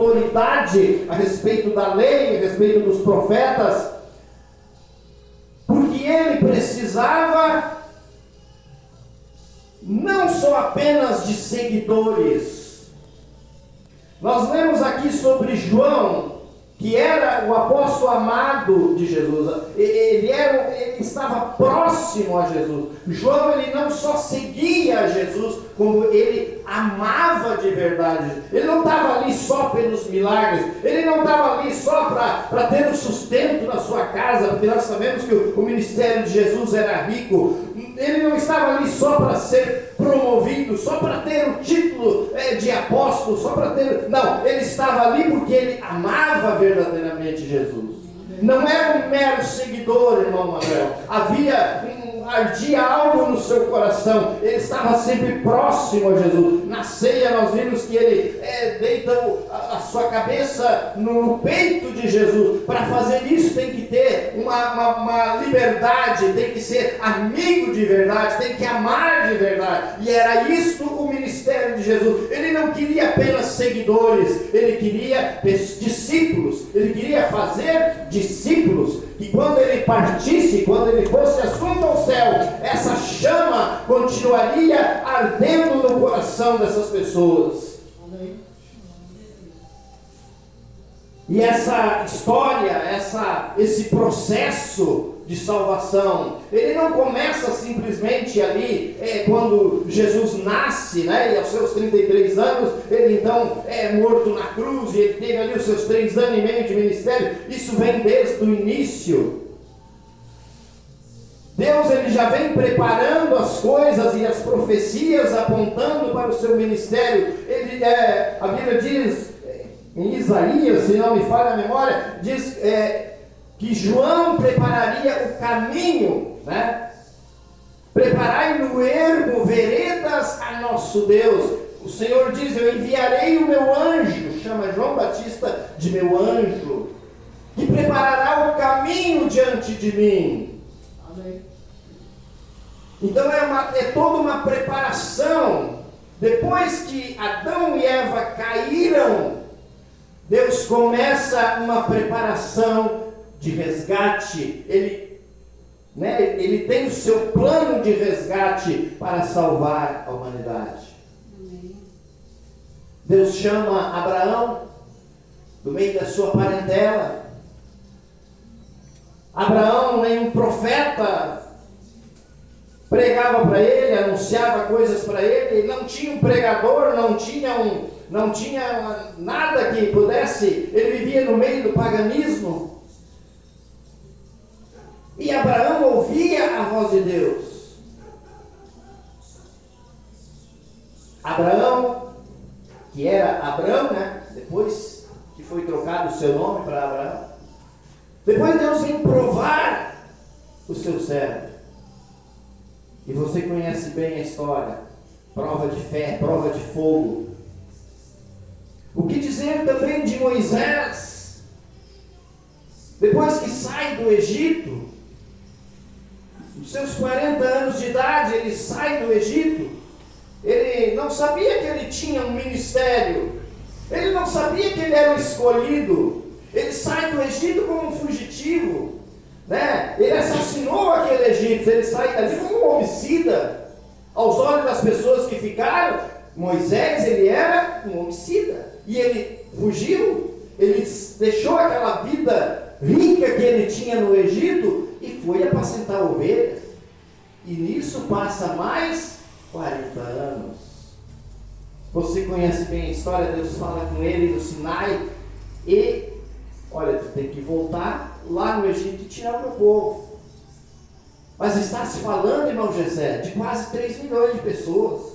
autoridade a respeito da lei, a respeito dos profetas, porque ele precisava não só apenas de seguidores. Nós lemos aqui sobre João, que era o apóstolo amado de Jesus. Ele estava próximo a Jesus. João, ele não só seguia a Jesus, como ele amava de verdade. Ele não estava ali só pelos milagres. Ele não estava ali só para ter o sustento na sua casa, porque nós sabemos que o ministério de Jesus era rico. Ele não estava ali só para ser promovido, só para ter o título de apóstolo, só para ter... Não, ele estava ali porque ele amava verdadeiramente Jesus. Não era um mero seguidor, irmão Manuel. Ardia algo no seu coração. Ele estava sempre próximo a Jesus. Na ceia nós vimos que ele deita a sua cabeça no peito de Jesus. Para fazer isso tem que ter uma liberdade, tem que ser amigo de verdade, tem que amar de verdade. E era isso o ministério de Jesus. Ele não queria apenas seguidores, ele queria discípulos. Ele queria fazer discípulos. E quando ele partisse, quando ele fosse assunto ao céu, essa chama continuaria ardendo no coração dessas pessoas. E essa história, esse processo de salvação, ele não começa simplesmente ali, quando Jesus nasce, né? E aos seus 33 anos, ele então é morto na cruz, e ele teve ali os seus 3 anos e meio de ministério. Isso vem desde o início. Deus, ele já vem preparando as coisas e as profecias apontando para o seu ministério. A Bíblia diz, em Isaías, se não me falha a memória, diz que João prepararia o caminho, né? Preparai no ermo veredas a nosso Deus. O Senhor diz, eu enviarei o meu anjo, chama João Batista de meu anjo, que preparará o caminho diante de mim. Amém. Então é toda uma preparação. Depois que Adão e Eva caíram, Deus começa uma preparação de resgate. Ele tem o seu plano de resgate para salvar a humanidade. Amém. Deus chama Abraão do meio da sua parentela. Abraão, nenhum profeta, pregava para ele, anunciava coisas para ele. Não tinha um pregador, não tinha nada que pudesse. Ele vivia no meio do paganismo. E Abraão ouvia a voz de Deus. Abraão, que era Abrão, né? Depois que foi trocado o seu nome para Abraão. Depois Deus vem provar o seu servo. E você conhece bem a história. Prova de fé, prova de fogo. O que dizer também de Moisés? Depois que sai do Egito, os seus 40 anos de idade, ele sai do Egito. Ele não sabia que ele tinha um ministério. Ele não sabia que ele era o escolhido. Ele sai do Egito como um fugitivo, né? Ele assassinou aquele egípcio. Ele sai dali como um homicida. Aos olhos das pessoas que ficaram, Moisés, ele era um homicida. E ele fugiu. Ele deixou aquela vida rica que ele tinha no Egito e foi apacentar ovelhas. E nisso passa mais 40 anos. Você conhece bem a história. Deus fala com ele no Sinai e, olha, tu tem que voltar lá no Egito e tirar o meu povo. Mas está se falando, irmão Jessé, de quase 3 milhões de pessoas.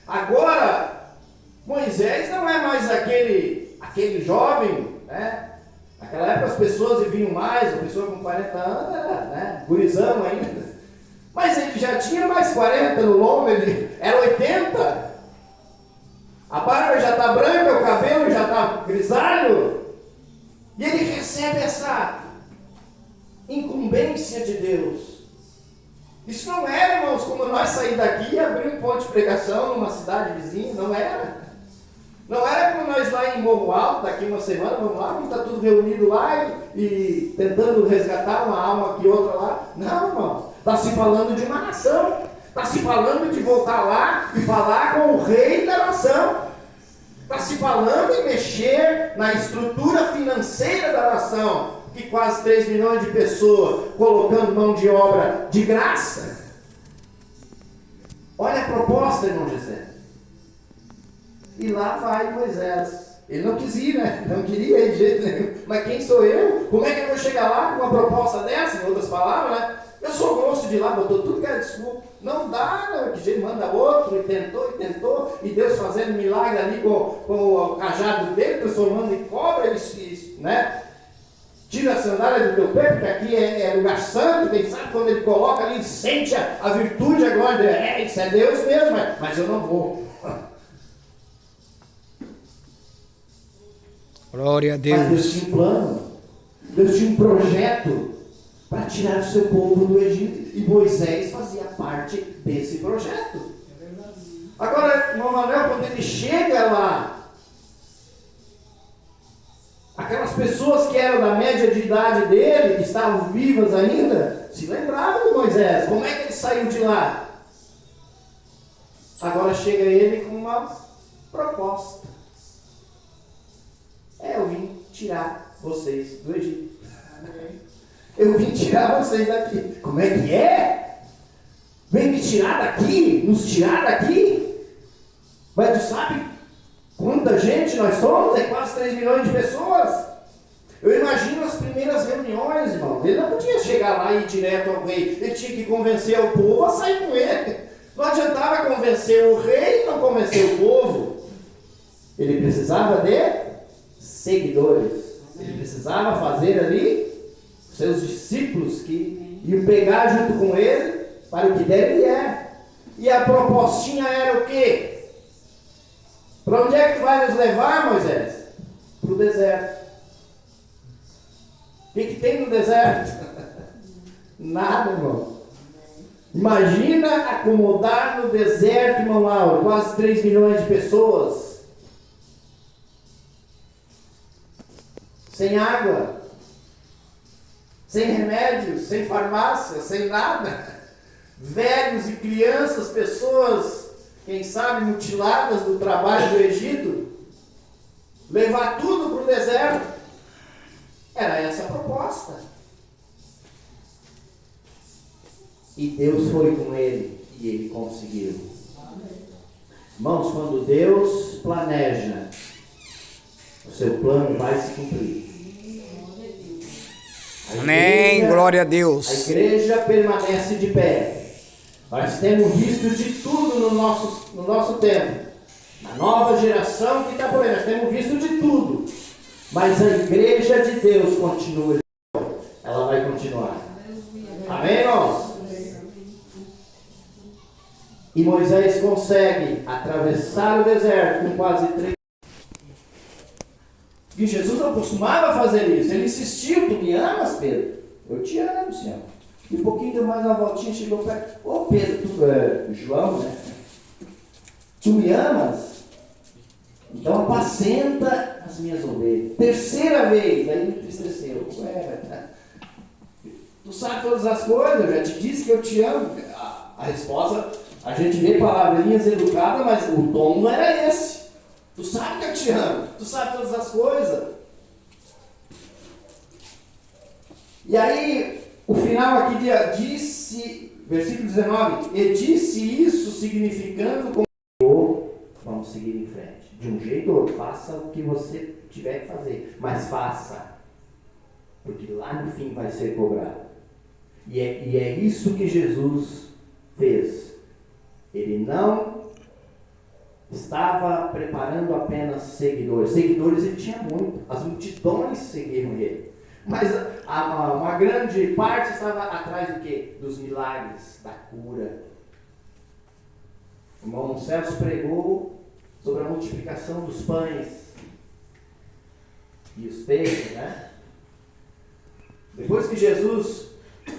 Agora, Moisés não é mais aquele jovem, né? Naquela época as pessoas viviam mais, a pessoa com 40 anos era, né, gurizão ainda. Mas ele já tinha mais 40 no lombo, ele era 80. A barba já está branca, o cabelo já está grisalho. E ele recebe essa incumbência de Deus. Isso não era, irmãos, como nós sair daqui e abrir um ponto de pregação numa cidade vizinha, não era. Não era como nós lá em Morro Alto, daqui uma semana, vamos lá, vamos estar tudo reunido lá e tentando resgatar uma alma aqui, outra lá. Não, irmão. Está se falando de uma nação. Está se falando de voltar lá e falar com o rei da nação. Está se falando em mexer na estrutura financeira da nação. Que quase 3 milhões de pessoas colocando mão de obra de graça. Olha a proposta, irmão José. E lá vai Moisés. Ele não quis ir, né? Não queria ir de jeito nenhum. Mas quem sou eu? Como é que eu vou chegar lá com uma proposta dessa? Em outras palavras, né? Eu sou grosso de lá, botou tudo que era desculpa. Não dá, né? Que jeito manda outro, e tentou. E Deus fazendo milagre ali com o cajado dele, transformando em cobra, ele, né? Tira a sandália do teu pé, porque aqui é lugar santo. Quem sabe quando ele coloca ali, sente a virtude, a glória. Isso é Deus mesmo, mas eu não vou. Glória a Deus. Mas Deus tinha um plano, Deus tinha um projeto para tirar o seu povo do Egito. E Moisés fazia parte desse projeto. Agora, irmão Manuel, quando ele chega lá, aquelas pessoas que eram da média de idade dele, que estavam vivas ainda, se lembravam de Moisés. Como é que ele saiu de lá? Agora chega ele com uma proposta. Eu vim tirar vocês do Egito. Eu vim tirar vocês daqui. Como é que é? Vem me tirar daqui? Nos tirar daqui? Mas tu sabe quanta gente nós somos? É quase 3 milhões de pessoas. Eu imagino as primeiras reuniões, irmão. Ele não podia chegar lá e ir direto ao rei. Ele tinha que convencer o povo a sair com ele. Não adiantava convencer o rei e não convencer o povo. Ele precisava de seguidores. Ele precisava fazer ali seus discípulos que iam pegar junto com ele para o que deve é. E a propostinha era o quê? Para onde é que tu vai nos levar, Moisés? Para o deserto. O que tem no deserto? Nada, irmão. Imagina acomodar no deserto, irmão Lauro, quase 3 milhões de pessoas. Sem água, sem remédios, sem farmácia, sem nada. Velhos e crianças, pessoas, quem sabe, mutiladas do trabalho do Egito. Levar tudo para o deserto. Era essa a proposta. E Deus foi com ele e ele conseguiu. Irmãos, quando Deus planeja, o seu plano vai se cumprir. Amém, glória a Deus. A igreja permanece de pé. Nós temos visto de tudo no nosso tempo. Na nova geração que está por aí, nós temos visto de tudo. Mas a igreja de Deus continua. Ela vai continuar. Amém, irmãos? E Moisés consegue atravessar o deserto com quase 3. E Jesus não costumava fazer isso. Ele insistiu: tu me amas, Pedro? Eu te amo, Senhor. E um pouquinho deu mais uma voltinha, chegou perto. Ô Pedro, João, né? Tu me amas? Então apacenta as minhas ovelhas. Terceira vez, aí me entristeceu. Tu sabe todas as coisas, eu já te disse que eu te amo. A resposta, a gente vê palavrinhas educadas, mas o tom não era esse. Tu sabe que eu te amo, tu sabe todas as coisas. E aí, o final aqui disse, versículo 19, e disse isso significando como vamos seguir em frente. De um jeito ou outro, faça o que você tiver que fazer, mas faça, porque lá no fim vai ser cobrado. E é isso que Jesus fez. Ele não estava preparando apenas seguidores. Seguidores ele tinha muito. As multidões seguiram ele. Mas uma grande parte estava atrás do quê? Dos milagres, da cura. O irmão Celso pregou sobre a multiplicação dos pães e os peixes, né? Depois que Jesus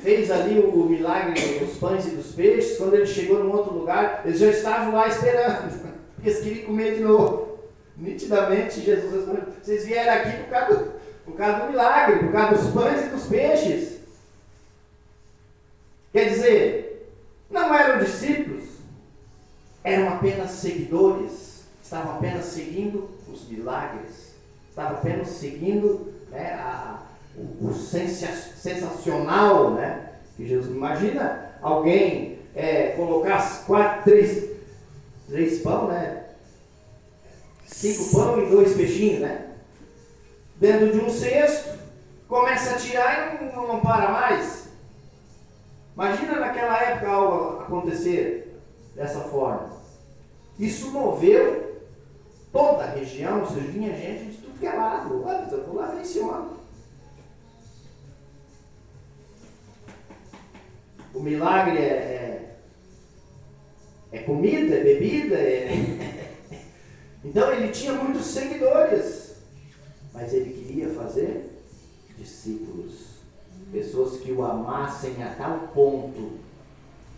fez ali o milagre dos pães e dos peixes, quando ele chegou num outro lugar, eles já estavam lá esperando. Porque eles queriam comer de novo. Nitidamente Jesus respondeu, vocês vieram aqui por causa do milagre, por causa dos pães e dos peixes. Quer dizer, não eram discípulos, eram apenas seguidores, estavam apenas seguindo os milagres, estavam apenas seguindo, né, o sensacional, né, que Jesus. Imagina alguém colocar três pão, né, 5 pão e 2 peixinhos, né, dentro de um cesto, começa a tirar e não para mais. Imagina naquela época algo acontecer dessa forma. Isso moveu toda a região, ou seja, vinha gente de tudo que é lado. Olha, eu vou lá ver esse homem. O milagre é comida, é bebida. Então ele tinha muitos seguidores, mas ele queria fazer discípulos. Pessoas que o amassem a tal ponto,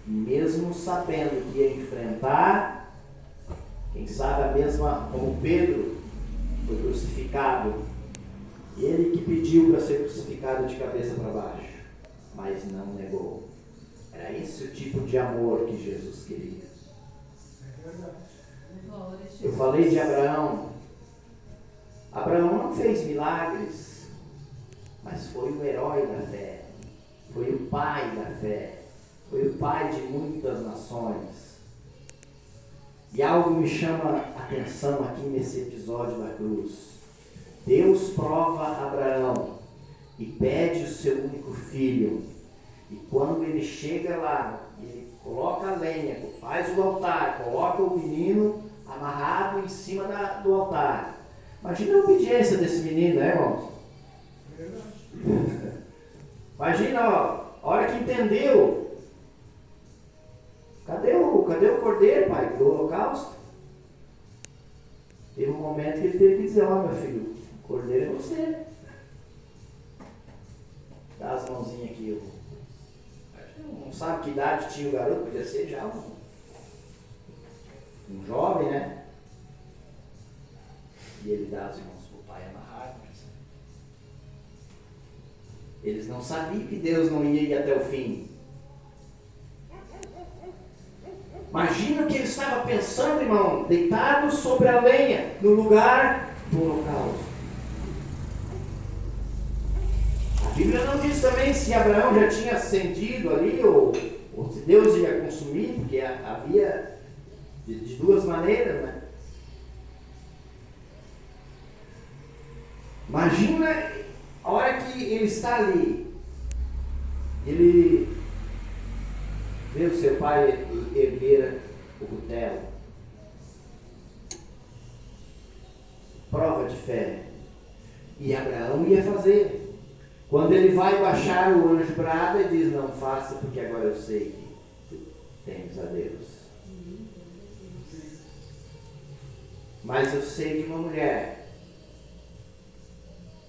mesmo sabendo que ia enfrentar, quem sabe a mesma, como Pedro foi crucificado, ele que pediu para ser crucificado de cabeça para baixo, mas não negou. Era esse o tipo de amor que Jesus queria. Eu falei de Abraão. Abraão não fez milagres, mas foi o herói da fé, foi o pai da fé, foi o pai de muitas nações. E algo me chama a atenção aqui nesse episódio da cruz. Deus prova Abraão e pede o seu único filho. E quando ele chega lá, ele coloca a lenha, faz o altar, coloca o menino amarrado em cima do altar. Imagina a obediência desse menino, né, irmãos? Imagina, ó, a hora que entendeu. Cadê o cordeiro, pai, do holocausto? Teve um momento que ele teve que dizer, ó, meu filho, o cordeiro é você. Dá as mãozinhas aqui. Não sabe que idade tinha o garoto, podia ser já um jovem, né? E ele dá as mãos para o pai amarrar. Eles não sabiam que Deus não ia ir até o fim. Imagina o que ele estava pensando, irmão, deitado sobre a lenha, no lugar do holocausto. A Bíblia não diz também se Abraão já tinha acendido ali, ou se Deus ia consumir, porque havia de duas maneiras, né? Imagina a hora que ele está ali, ele vê o seu pai erguer o cutelo. Prova de fé. E Abraão ia fazer. Quando ele vai baixar, o anjo brada e diz, não faça, porque agora eu sei que temes a Deus. Mas eu sei de uma mulher.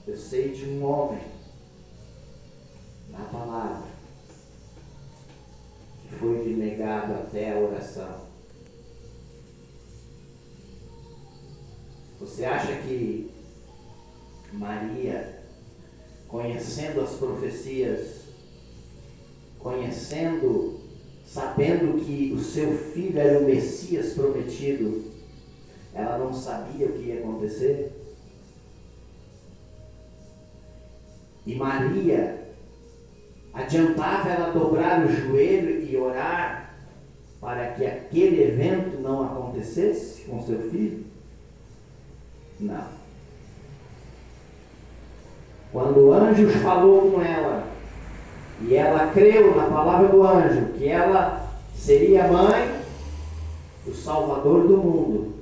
Eu sei de um homem. Na palavra. Que foi negado até a oração. Você acha que Maria, conhecendo as profecias, sabendo que o seu filho era o Messias prometido, ela não sabia o que ia acontecer? E Maria, adiantava ela dobrar o joelho e orar para que aquele evento não acontecesse com seu filho? Não. Quando o anjo falou com ela, e ela creu na palavra do anjo, que ela seria a mãe do Salvador do mundo,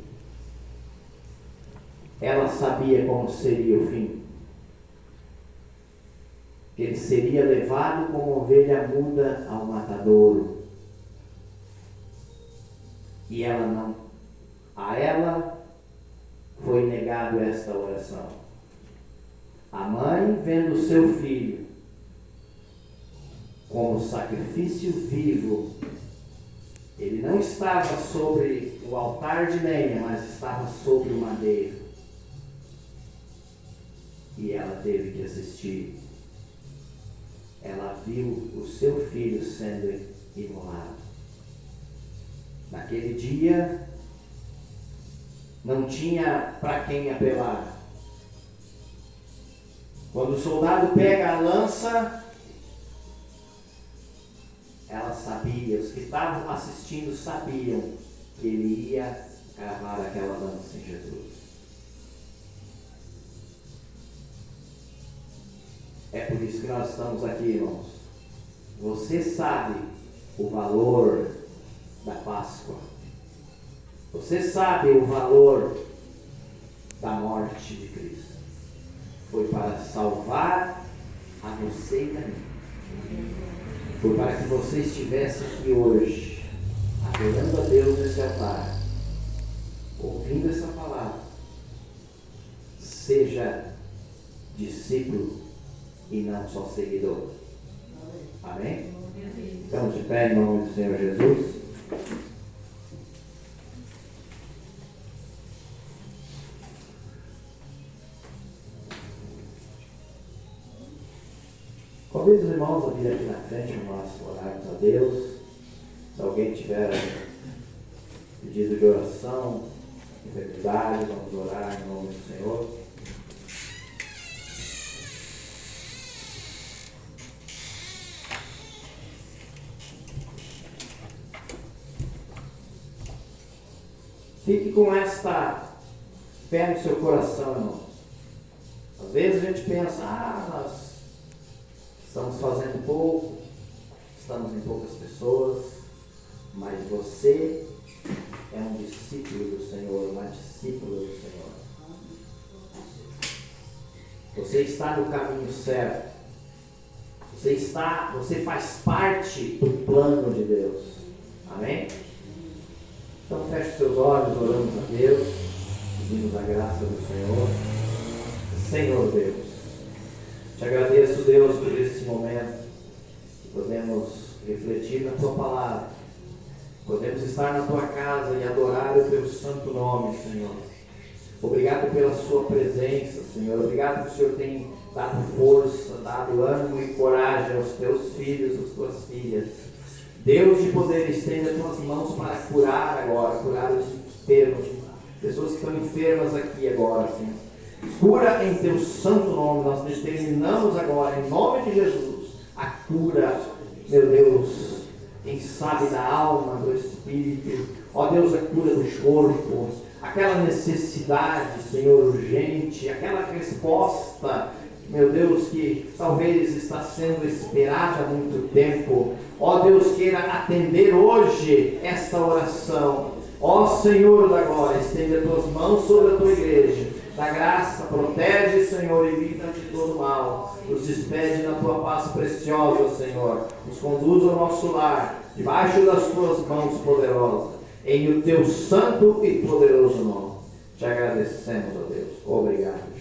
ela sabia como seria o fim. Ele seria levado como ovelha muda ao matadouro. E ela não. A ela foi negado esta oração. A mãe, vendo o seu filho como sacrifício vivo, ele não estava sobre o altar de lenha, mas estava sobre o madeiro. e ela teve que assistir. Ela viu o seu filho sendo imolado. Naquele dia, não tinha para quem apelar. Quando o soldado pega a lança, ela sabia, os que estavam assistindo sabiam que ele ia cravar aquela lança em Jesus. É por isso que nós estamos aqui, irmãos. Você sabe o valor da Páscoa. Você sabe o valor da morte de Cristo. Foi para salvar a você e a mim. Foi para que você estivesse aqui hoje, adorando a Deus nesse altar, ouvindo essa palavra. Seja discípulo e não só seguidor. Amém? Estamos de pé em nome do Senhor Jesus. Convido os irmãos a vir aqui na frente para nós orarmos a Deus. Se alguém tiver pedido de oração, enfermidade, vamos orar em nome do Senhor. Fique com esta fé no seu coração, irmãos. Às vezes a gente pensa, nós estamos fazendo pouco, estamos em poucas pessoas, mas você é um discípulo do Senhor, uma discípula do Senhor. Você está no caminho certo. Você faz parte do plano de Deus. Amém? Então feche seus olhos, oramos a Deus, pedimos a graça do Senhor. Senhor Deus, te agradeço, Deus, por esse momento que podemos refletir na tua palavra, podemos estar na tua casa e adorar o teu santo nome, Senhor. Obrigado pela sua presença, Senhor. Obrigado que o Senhor tem dado força, dado ânimo e coragem aos teus filhos, às tuas filhas. Deus de poder, estende as tuas mãos para curar agora, curar os enfermos, pessoas que estão enfermas aqui agora, Senhor. Cura em teu santo nome, nós determinamos agora, em nome de Jesus, a cura, meu Deus, quem sabe da alma, do espírito, ó Deus, a cura do corpo, aquela necessidade, Senhor, urgente, aquela resposta, meu Deus, que talvez está sendo esperada há muito tempo. Ó Deus, queira atender hoje esta oração. Ó Senhor da glória, estende as tuas mãos sobre a tua igreja. Da graça, protege, Senhor, e livra de todo mal. Nos despede na tua paz preciosa, Senhor. Nos conduz ao nosso lar, debaixo das tuas mãos poderosas. Em o teu santo e poderoso nome. Te agradecemos, ó Deus. Obrigado.